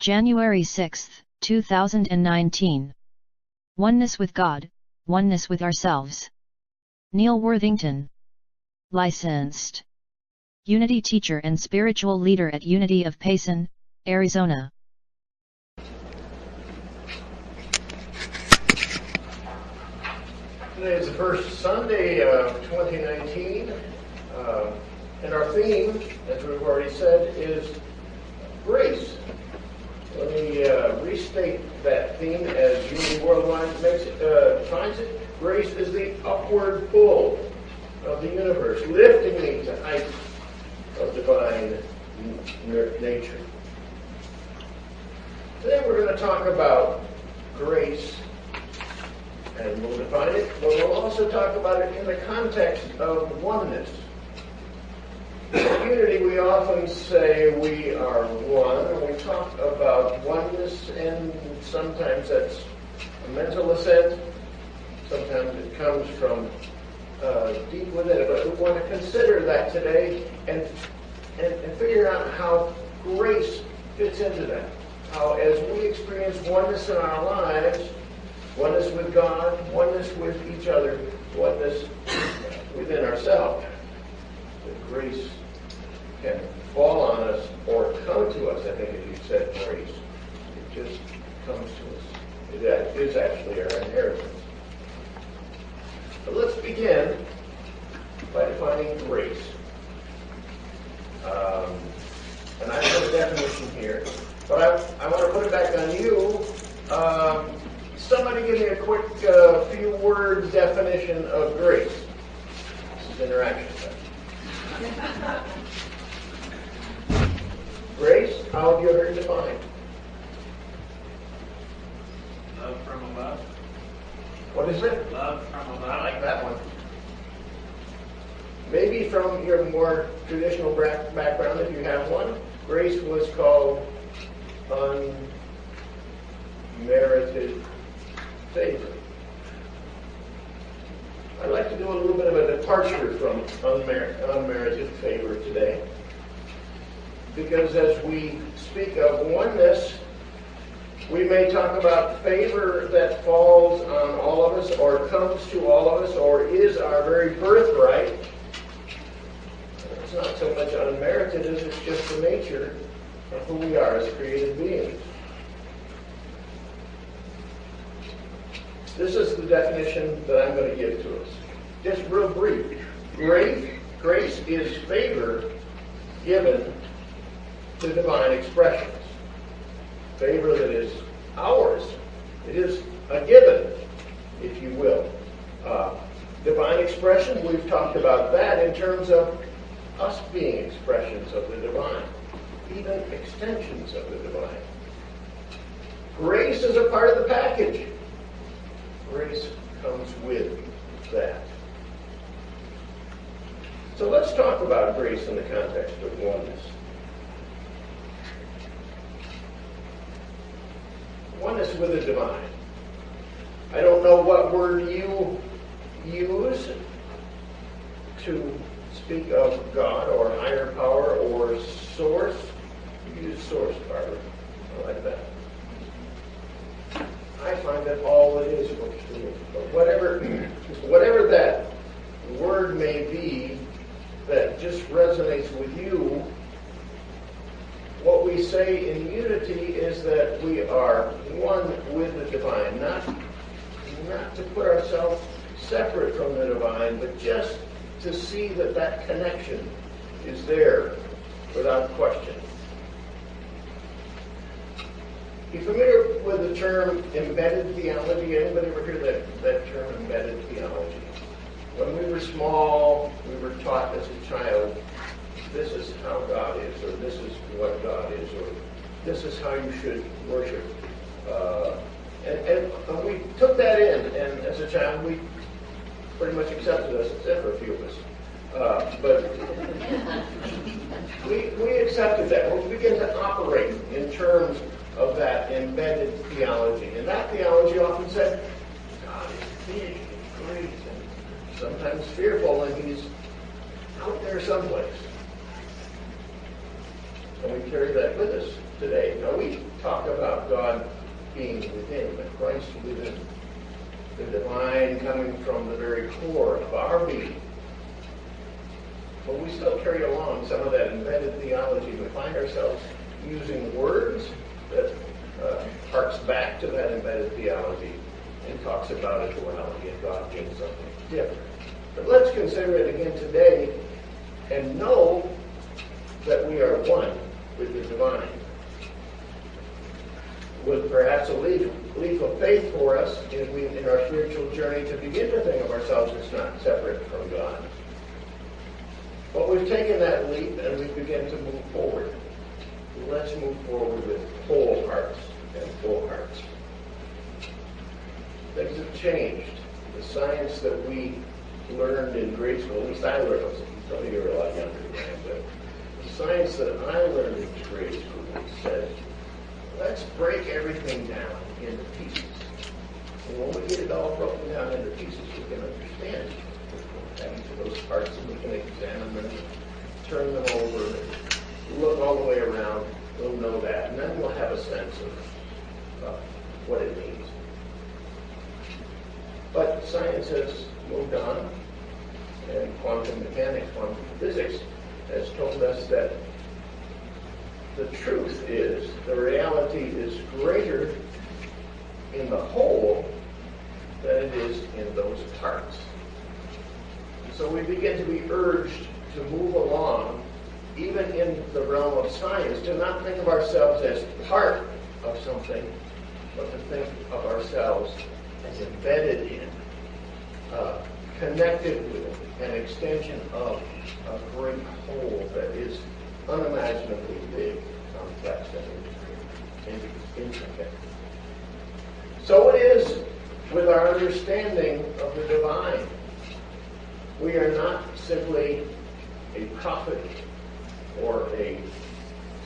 January 6, 2019. Oneness with God, oneness with ourselves. Neal Worthington. Licensed Unity teacher and spiritual leader at Unity of Payson, Arizona. Today is the first Sunday of 2019, and our theme, as we've already said, is grace. Let me restate that theme as Unity Worldwide finds it. Grace is the upward pull of the universe, lifting me to heights of divine nature. Today we're going to talk about grace, and we'll define it, but we'll also talk about it in the context of oneness. In Unity, we often say we are one, and we talk about oneness, and sometimes that's a mental assent, sometimes it comes from deep within it, but we want to consider that today and figure out how grace fits into that. How, as we experience oneness in our lives, oneness with God, oneness with each other, oneness within ourselves, that grace can fall on us or come to us. I think as you said, grace, it just comes to us. It is actually our inheritance. But let's begin by defining grace. And I have a definition here, but I want to put it back on you. Somebody give me a quick few word definition of grace. This is interaction time. Grace, how have you heard it defined? Love from above. What is it? Love from above. I like that one. Maybe from your more traditional background, if you have one, grace was called unmerited favor. I'd like to do a little bit of a departure from unmerited favor today, because as we speak of oneness, we may talk about favor that falls on all of us, or comes to all of us, or is our very birthright. It's not so much unmerited as it's just the nature of who we are as created beings. This is the definition that I'm going to give to us. Just real brief. Grace is favor given to divine expressions. Favor that is ours. It is a given, if you will. Divine expression, we've talked about that in terms of us being expressions of the divine, even extensions of the divine. Grace is a part of the package. Grace comes with that. So let's talk about grace in the context of oneness. Oneness with the divine. I don't know what word you use to speak of God or higher power or source. You use source, Barbara. I like that. I find that all it is works for me. But whatever that word may be that just resonates with you, what we say in unity is that we are one with the divine, not to put ourselves separate from the divine, but just to see that connection is there without question. You familiar with the term embedded theology? Anybody ever hear that term, embedded theology? When we were small, we were taught as a child, this is how God is, or this is what God is, or this is how you should worship. And we took that in, and as a child, we pretty much accepted us, except for a few of us. But we accepted that. We began to operate in terms of that embedded theology. And that theology often said, God is big and great and sometimes fearful, and he's out there someplace. And we carry that with us today. Now, we talk about God being within, the Christ within, the divine coming from the very core of our being. But we still carry along some of that embedded theology. We find ourselves using words that harks back to that embedded theology and talks about a duality and God being something different. But let's consider it again today and know that we are one with the divine. With perhaps a leap of faith for us in our spiritual journey to begin to think of ourselves as not separate from God. But we've taken that leap and we begin to move forward. Let's move forward with whole hearts and full hearts. Things have changed. The science that we learned in grade school, at least I learned, some of you are a lot younger than I am, but the science that I learned in grade school said, let's break everything down into pieces. And when we get it all broken down into pieces, we can understand each of those parts, and we can examine them, turn them over, look all the way around. We'll know that, and then we'll have a sense of what it means. But science has moved on, and quantum mechanics, quantum physics has told us that the truth is, the reality is greater in the whole than it is in those parts. So we begin to be urged to move along, even in the realm of science, to not think of ourselves as part of something, but to think of ourselves as embedded in, connected with, an extension of a great whole that is unimaginably big, complex, and intricate. So it is with our understanding of the divine. We are not simply a prophet or a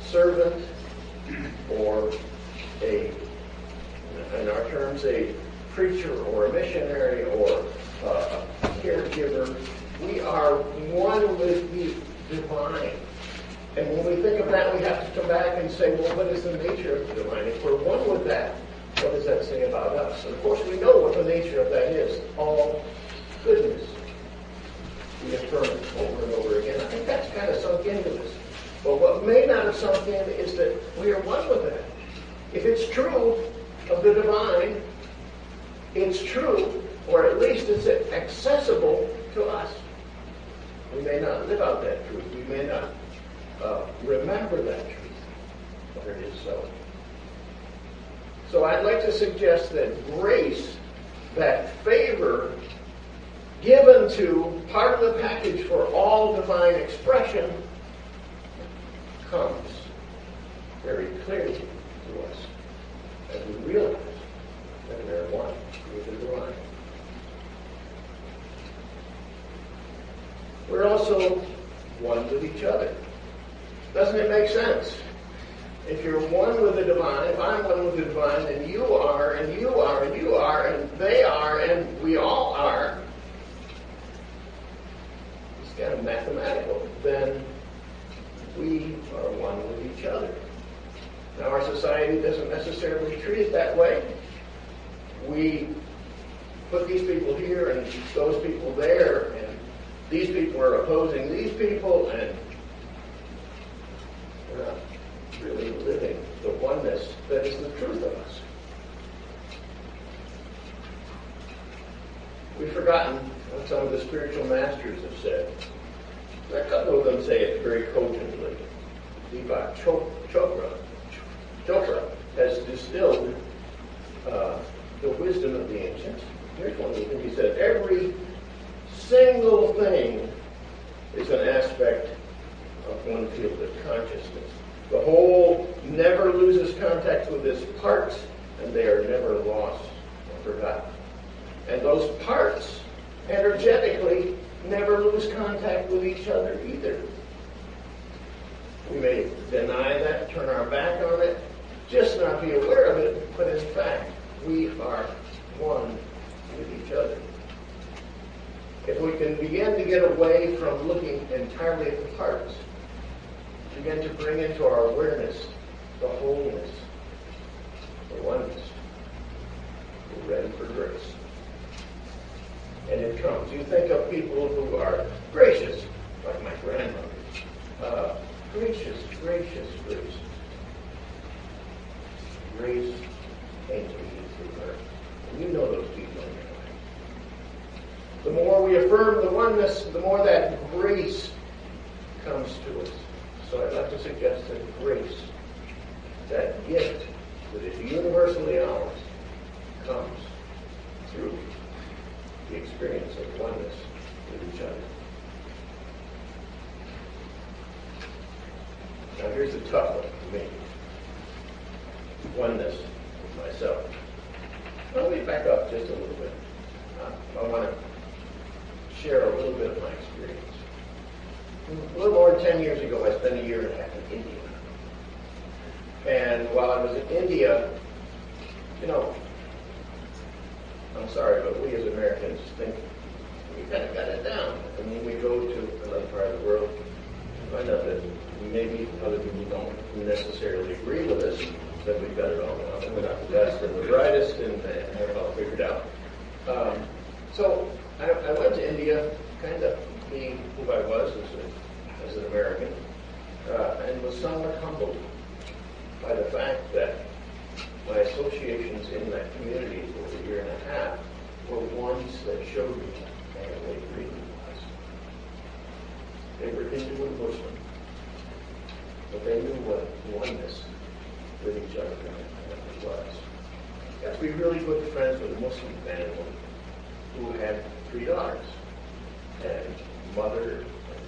servant or in our terms, a preacher or a missionary or a caregiver. We are one with the divine. And when we think of that, we have to come back and say, well, what is the nature of the divine? If we're one with that, what does that say about us? And of course, we know what the nature of that is. All goodness. We affirm it over and over again. I think that's kind of sunk into us. But what may not have sunk in is that we are one with that. If it's true of the divine, it's true, or at least it's accessible to us. We may not live out that truth. We may not remember that truth, but it is so. So I'd like to suggest that grace, that favor given to part of the package for all divine expression, comes very clearly to us as we realize that we are one with the divine. We're also one with each other. Doesn't it make sense? If you're one with the divine, if I'm one with the divine, then you are, and you are, and you are, and they are, and we all are. It's kind of mathematical. Then we are one with each other. Now, our society doesn't necessarily treat it that way. We put these people here and those people there, and these people are opposing these people, and we're not really living the oneness that is the truth of us. We've forgotten what some of the spiritual masters have said. A couple of them say it very cogently. Deepak Chopra has distilled the wisdom of the ancients. Here's one of the things he said: every single thing is an aspect of one field of consciousness. The whole never loses contact with its parts, and they are never lost or forgotten. And those parts, energetically, never lose contact with each other either. We may deny that, turn our back on it, just not be aware of it, but in fact, we are one with each other. If we can begin to get away from looking entirely at the parts begin to bring into our awareness the wholeness, the oneness. We're ready for grace. And it comes. You think of people who are gracious, like my grandmother. Gracious. Grace came to me through her. And you know those people in your life. The more we affirm the oneness, the more that grace comes to us. So I'd like to suggest that grace, that gift that is universally ours, comes through the experience of oneness with each other. Now here's a tough one for me. Oneness with myself. Let me back up just a little bit. I want to share a little bit of my experience. A little more than 10 years ago, I spent a year and a half in India. And while I was in India, I'm sorry, but we as Americans think we kind of got it down. And when we go to another part of the world, we find out that maybe other people don't necessarily agree with us, that we've got it all now, and we're not the best and the brightest, and have it all figured out. So I went to India, kind of being who I was as an American, and was somewhat humbled by the fact that my associations in that community for a year and a half were ones that showed me what family really was. They were Hindu and Muslim, but they knew what oneness with each other was. I got to be really good friends with a Muslim family who had 3 daughters. And mother and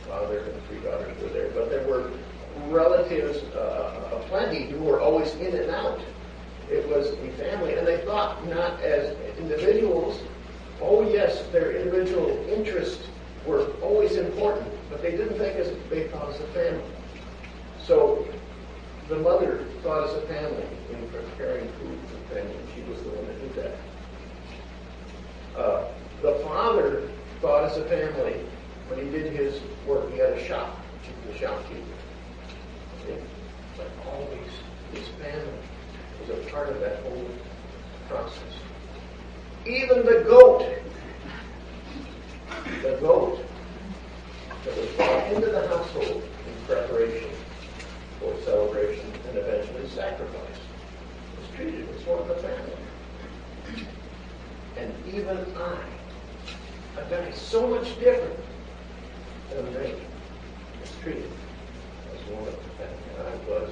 father and 3 daughters were there. But there were relatives aplenty who were always in and out. It was a family, and they thought not as individuals. Oh yes, their individual interests were always important, but they didn't think as they thought as a family. So the mother thought as a family in preparing food for the family. She was the one that did that. The father thought as a family when he did his work. He had a shop. He was a shopkeeper. But always his family was a part of that whole process. Even the goat that was brought into the household in preparation for celebration and eventually sacrifice was treated as one of the family. And even a guy so much different than me, was treated as one of the family. And I was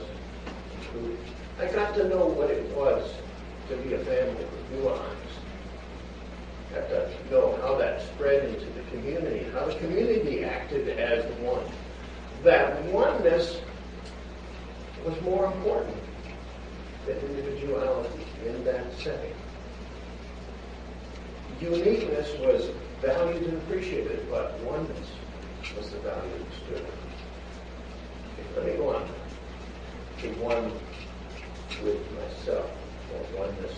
included. I got to know what it was to be a family with new eyes. Got to know how that spread into the community, how the community acted as one. That oneness was more important than individuality in that setting. Uniqueness was valued and appreciated, but oneness was the value that stood. Okay, let me go on to one with myself, or oneness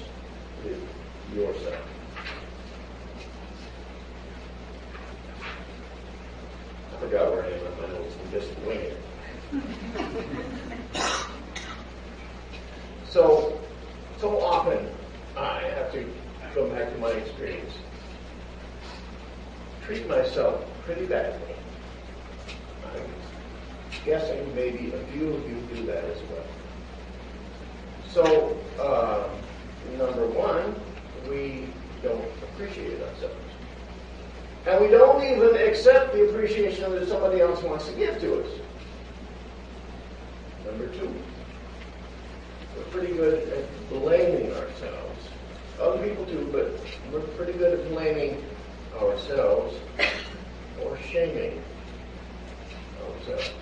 with yourself. I forgot where I am on my notes. I'm just winging it. So often I have to go back to my experience. Treat myself pretty badly. I'm guessing maybe a few of you do that as well. So, number one, we don't appreciate ourselves. And we don't even accept the appreciation that somebody else wants to give to us. Number two, we're pretty good at blaming ourselves. Other people too, but we're pretty good at blaming ourselves or shaming ourselves.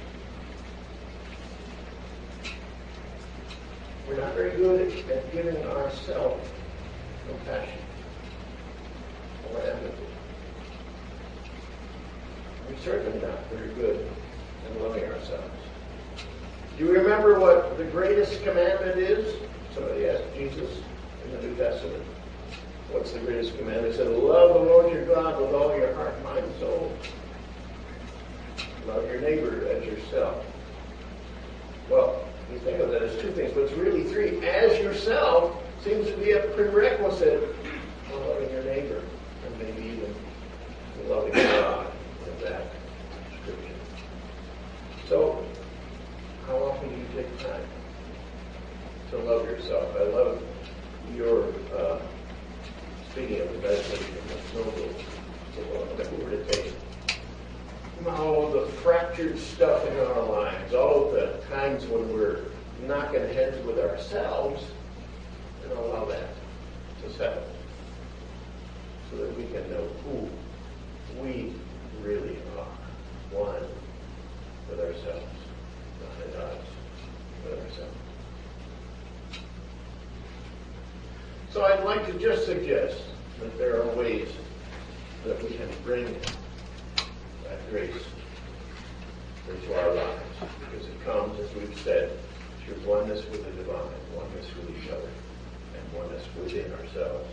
We're not very good at giving ourselves compassion or empathy. We're certainly not very good at loving ourselves. Do you remember what the greatest commandment is? Somebody asked Jesus in the New Testament. What's the greatest commandment? He said, love the Lord your God with all your heart, mind, and soul. Love your neighbor as yourself. there's two things, but it's really three. As yourself seems to be a prerequisite for loving your neighbor, and maybe even loving God in that description. So, how often do you take time to love yourself? I love your speaking of the meditation of noble, that we were to take all of the fractured stuff in our lives, all of the times when we're knocking heads with ourselves, and allow that to settle so that we can know who we really are, one with ourselves, not in us, with ourselves. So I'd like to just suggest that there are ways that we can bring that grace into our lives, because it comes, as we've said, through oneness with the divine, oneness with each other, and oneness within ourselves.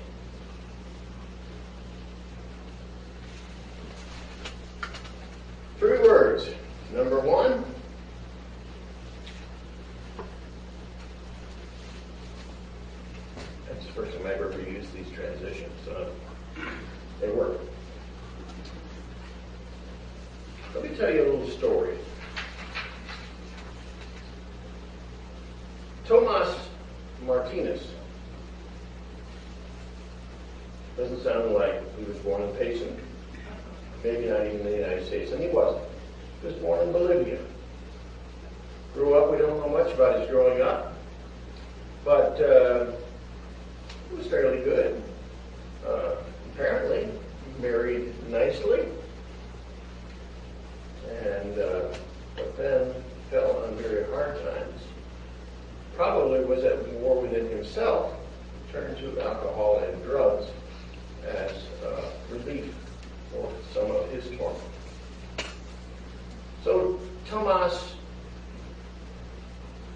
Three words. Number one, that's the first time I've ever used these transitions. They work. Let me tell you a little story. Tomas Martinez. Doesn't sound like he was born in Payson. Maybe not even in the United States, and he wasn't. He was born in Bolivia. Grew up, we don't know much about his growing up, but he was fairly good. Apparently, married nicely, and but then fell on very hard times. Probably was at war within himself, turned to alcohol and drugs as relief for some of his torment. So Tomas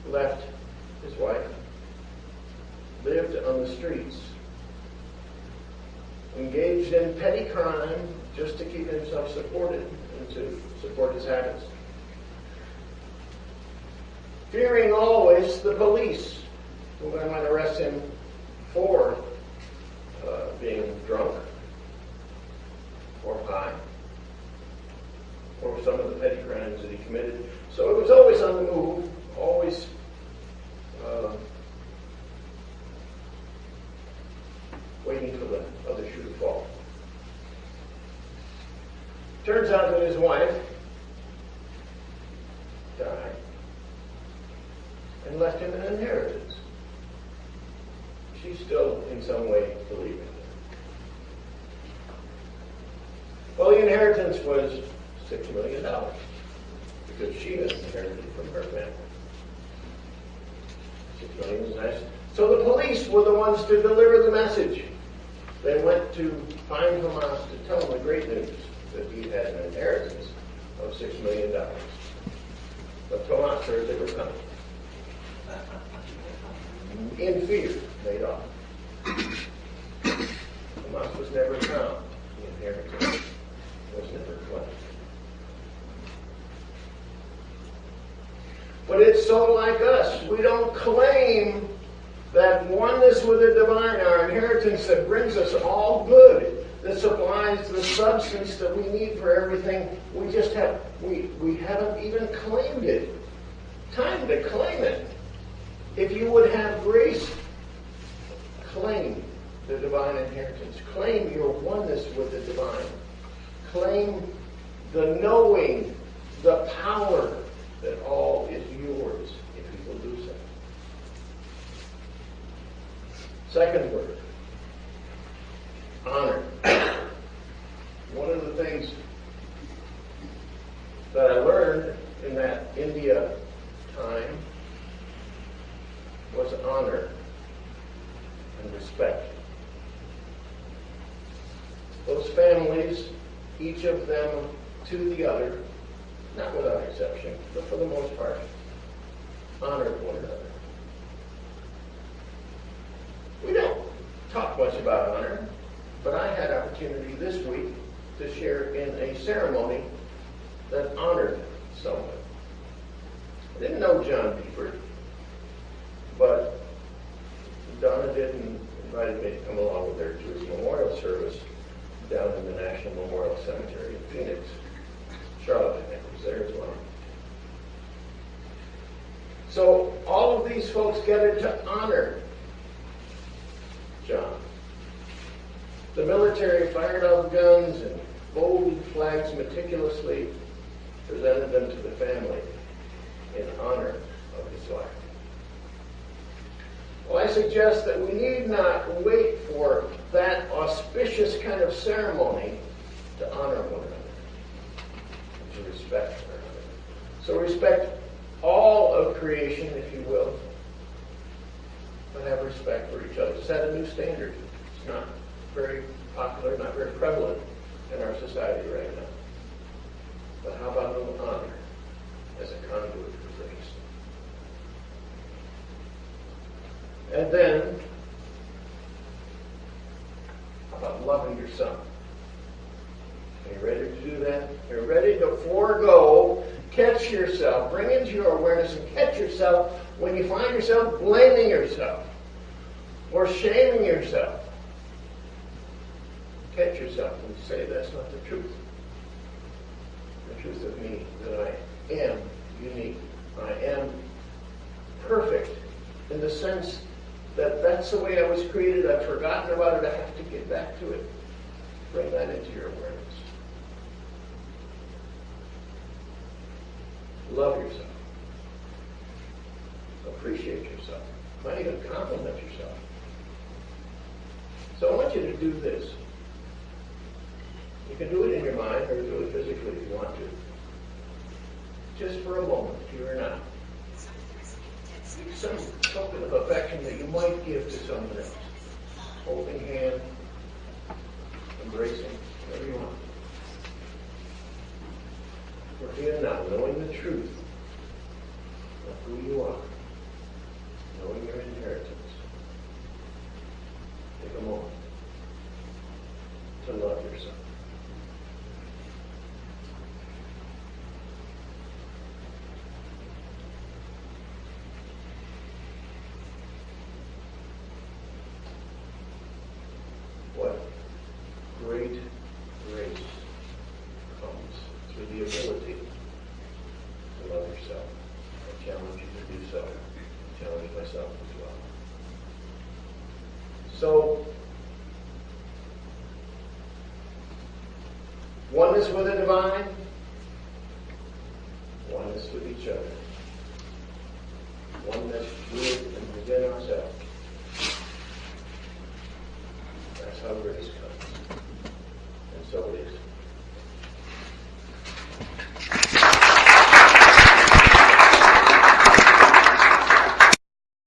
left his wife, lived on the streets, engaged in petty crime just to keep himself supported and to support his habits. Fearing always the police, who might arrest him for being drunk or high, or some of the petty crimes that he committed. So it was always on the move, always waiting for the other shoe to fall. Turns out that his wife died and left him an inheritance. She still, in some way, believed in it. Well, the inheritance was $6 million because she had inherited it from her family. $6 million is nice. So the police were the ones to deliver the message. They went to find Tomas to tell him the great news that he had an inheritance of $6 million. But Tomas heard they were coming. In fear, made off. Tomas was never found. The inheritance was never claimed. But it's so like us. We don't claim that oneness with the divine, our inheritance that brings us all good, that supplies the substance that we need for everything. We just have, we haven't even claimed it. Time to claim it. If you would have grace, claim the divine inheritance. Claim your oneness with the divine. Claim the knowing, the power that all is yours if you will do so. Second word, honor. One of the things that I learned in that India time was honor and respect. Those families, each of them to the other, not without exception, but for the most part, honored one another. We don't talk much about honor, but I had opportunity this week to share in a ceremony that honored someone. I didn't know John Beeford. they'd come along with their Jewish memorial service down in the National Memorial Cemetery in Phoenix. Charlotte, I think, was there as well. So all of these folks gathered to honor John. The military fired off guns and folded flags meticulously, presented them to the family in honor of his life. Well, I suggest that we need not wait for that auspicious kind of ceremony to honor one another, to respect one another. So respect all of creation, if you will, but have respect for each other. Set a new standard. It's not very popular, not very prevalent in our society right now. But how about a little honor as a conduit for grace? And then, how about loving your son? Are you ready to do that? You're ready to forego, catch yourself, bring into your awareness and catch yourself when you find yourself blaming yourself or shaming yourself. Catch yourself and say, that's not the truth. The truth of me, that I am unique. I am perfect in the sense that that's the way I was created. I've forgotten about it. I have to get back to it. Bring that into your awareness. Love yourself. Appreciate yourself. Might even compliment yourself. So I want you to do this. You can do it in your mind or do it physically if you want to. Just for a moment, here and now. Some token of affection that you might give to someone else. Holding hand, embracing, whatever you want. For here and now, knowing the truth of who you are, knowing your inheritance. Take a moment to love yourself. What great grace comes through the ability to love yourself. I challenge you to do so. I challenge myself as well. So, oneness with the divine, oneness with each other, oneness with and within ourselves. That's how grace comes. And so it is.